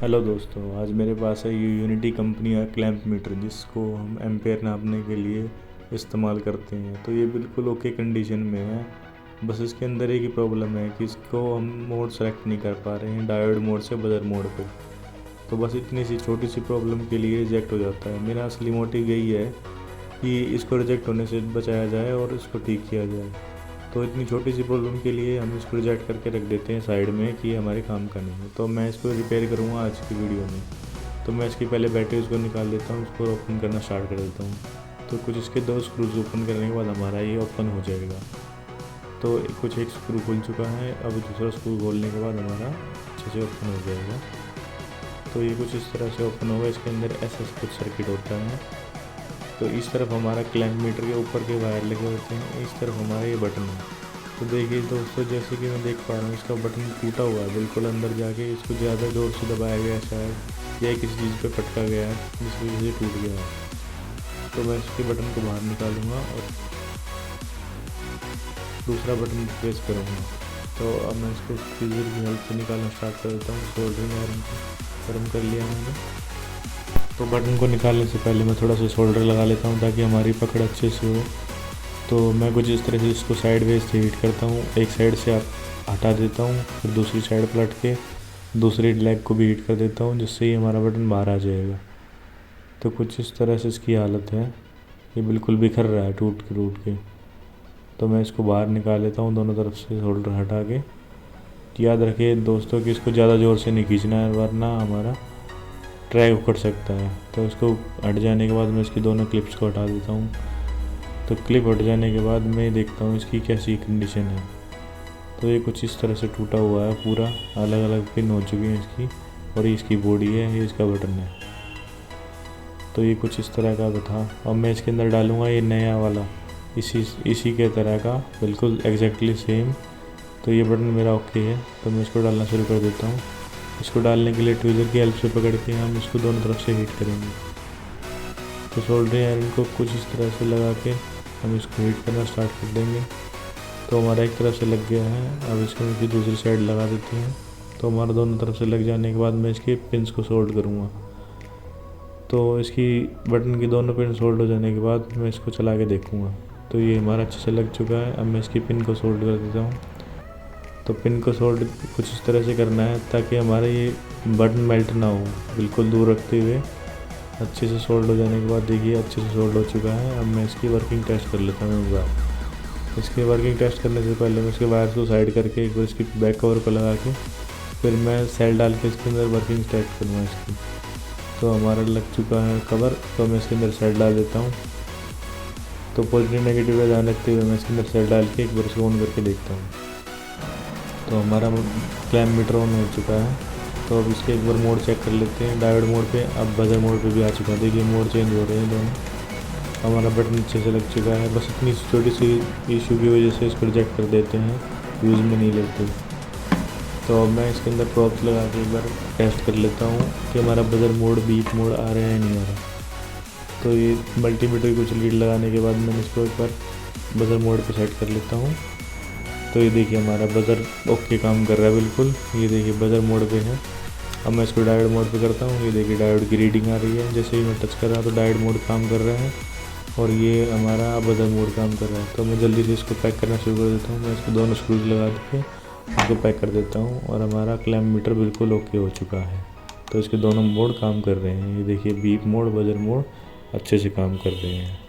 Hello दोस्तों, आज मेरे पास है ये यूनिटी कंपनी का क्लैंप मीटर जिसको हम एम्पेयर नापने के लिए इस्तेमाल करते हैं। तो ये बिल्कुल ओके कंडीशन में है। बस इसके अंदर एक ही प्रॉब्लम है कि इसको हम मोड सेलेक्ट नहीं कर पा रहे हैं डायोड मोड से बजर मोड पे। तो बस इतनी सी छोटी सी प्रॉब्लम के लिए रिजेक्ट हो जाता है। मेरा असली मोटिव यही है कि इसको रिजेक्ट होने से बचाया जाए और इसको ठीक किया जाए। तो इतनी छोटी सी प्रॉब्लम के लिए हम इसको रिजेक्ट करके रख देते हैं साइड में कि हमारे काम का नहीं है। तो मैं इसको रिपेयर करूँगा आज की वीडियो में। तो मैं इसकी पहले बैटरी उसको निकाल देता हूँ, उसको ओपन करना स्टार्ट कर देता हूँ। तो कुछ इसके 2 स्क्रूज ओपन करने के बाद हमारा ये ओपन हो जाएगा। तो कुछ एक स्क्रू खुल चुका है, अब दूसरा स्क्रू खोलने के बाद हमारा अच्छे से ओपन हो जाएगा। तो ये कुछ इस तरह से ओपन होगा। इसके अंदर ऐसा कुछ सर्किट होता है। तो इस तरफ हमारा क्लैंप मीटर के ऊपर के वायर लगे होते हैं, इस तरफ हमारा ये बटन है। तो देखिए दोस्तों, जैसे कि मैं देख पा रहा हूँ इसका बटन टूटा हुआ है बिल्कुल अंदर जाके। इसको ज़्यादा ज़ोर से दबाया गया है शायद, या किसी चीज़ पे पटका गया है जिस वजह से टूट गया है। तो मैं इसके बटन को बाहर निकालूंगा और दूसरा बटन प्रेस करूँगा। तो अब मैं इसको सीजर की हेल्प से निकालना स्टार्ट कर देता हूँ। सोल्डरिंग आयरन को गर्म कर लिया मैंने। तो बटन को निकालने से पहले मैं थोड़ा सा सोल्डर लगा लेता हूँ ताकि हमारी पकड़ अच्छे से हो। तो मैं कुछ इस तरह से इसको साइड वेज से हीट करता हूँ। एक साइड से आप हटा देता हूँ, फिर दूसरी साइड पलट के दूसरी लेग को भी हीट कर देता हूँ, जिससे ही हमारा बटन बाहर आ जाएगा। तो कुछ इस तरह से इसकी हालत है, ये बिल्कुल बिखर रहा है टूट के। तो मैं इसको बाहर निकाल लेता हूँ दोनों तरफ से सोल्डर हटा के। याद रखिए दोस्तों कि इसको ज़्यादा ज़ोर से नहीं खींचना है, वरना हमारा ट्रैक उखड़ सकता है। तो इसको हट जाने के बाद मैं इसकी दोनों क्लिप्स को हटा देता हूँ। तो क्लिप हट जाने के बाद मैं देखता हूँ इसकी कैसी कंडीशन है। तो ये कुछ इस तरह से टूटा हुआ है पूरा, अलग अलग पिन हो चुकी हैं इसकी, और ये इसकी बॉडी है, ये इसका बटन है। तो ये कुछ इस तरह का था। अब मैं इसके अंदर डालूँगा ये नया वाला, इसी के तरह का बिल्कुल एग्जैक्टली सेम। तो ये बटन मेरा ओके है, तो मैं इसको डालना शुरू कर देता हूँ। इसको डालने के लिए ट्विज़र की हेल्प से पकड़ के हम इसको दोनों तरफ से हीट करेंगे। तो सोल्डरिंग आयरन को कुछ इस तरह से लगा के हम इसको हीट करना स्टार्ट कर देंगे। तो हमारा एक तरफ से लग गया है, अब इसको हम दूसरी साइड लगा देते हैं। तो हमारा दोनों तरफ से लग जाने के बाद मैं इसके पिन्स को सोल्ड करूँगा। तो इसकी बटन की दोनों पिन सोल्ड हो जाने के बाद मैं इसको चला के देखूँगा। तो ये हमारा अच्छे से लग चुका है। अब मैं इसकी पिन को सोल्ड कर देता हूँ। तो पिन को सोल्ड कुछ इस तरह से करना है ताकि हमारा ये बटन मेल्ट ना हो, बिल्कुल दूर रखते हुए अच्छे से सोल्ड हो जाने के बाद देखिए अच्छे से सोल्ड हो चुका है। अब मैं इसकी वर्किंग टेस्ट कर लेता हूँ एक बार। इसकी वर्किंग टेस्ट करने से पहले मैं इसके वायर को साइड करके एक बार इसकी बैक कवर को लगा के फिर मैं सेल डाल के इसके अंदर वर्किंग स्टार्ट करूँगा इसकी। तो हमारा लग चुका है कवर, तो मैं इसके अंदर सेल डाल देता हूँ। तो पॉजिटिव नेगेटिव का ध्यान रखते हुए मैं इसके अंदर सेल डाल के एक बार इसको ऑन करके देखता हूँ। तो हमारा क्लैंप मीटर ऑन हो चुका है। तो अब इसके एक बार मोड चेक कर लेते हैं डायोड मोड पे। अब बजर मोड पे भी आ चुका है, देखिए मोड चेंज हो रहे हैं दोनों। हमारा बटन अच्छे से लग चुका है। बस इतनी छोटी सी इशू की वजह से इसको रिजेक्ट कर देते हैं, यूज़ में नहीं लेते। तो अब मैं इसके अंदर प्रॉप्स लगा के एक बार टेस्ट कर लेता हूँ कि हमारा बजर मोड बीप मोड आ रहा है नहीं आ रहा। तो ये मल्टीमीटर की कुछ लीड लगाने के बाद मैंने इसको एक बार बजर मोड पर सेट कर लेता हूँ। तो ये देखिए हमारा बजर ओके काम कर रहा है बिल्कुल। ये देखिए बजर मोड पे है। अब मैं इसको डायोड मोड पे करता हूँ। ये देखिए डायोड की रीडिंग आ रही है, जैसे ही मैं टच कर रहा हूँ तो डायोड मोड काम कर रहा है और ये हमारा बजर मोड काम कर रहा है। तो मैं जल्दी से इसको पैक करना शुरू कर देता हूँ। मैं इसको दोनों स्क्रूज लगा के इसको पैक कर देता हूँ और हमारा क्लैंप मीटर बिल्कुल ओके हो चुका है। तो इसके दोनों मोड काम कर रहे हैं। ये देखिए बीप मोड, बजर मोड अच्छे से काम कर रहे हैं।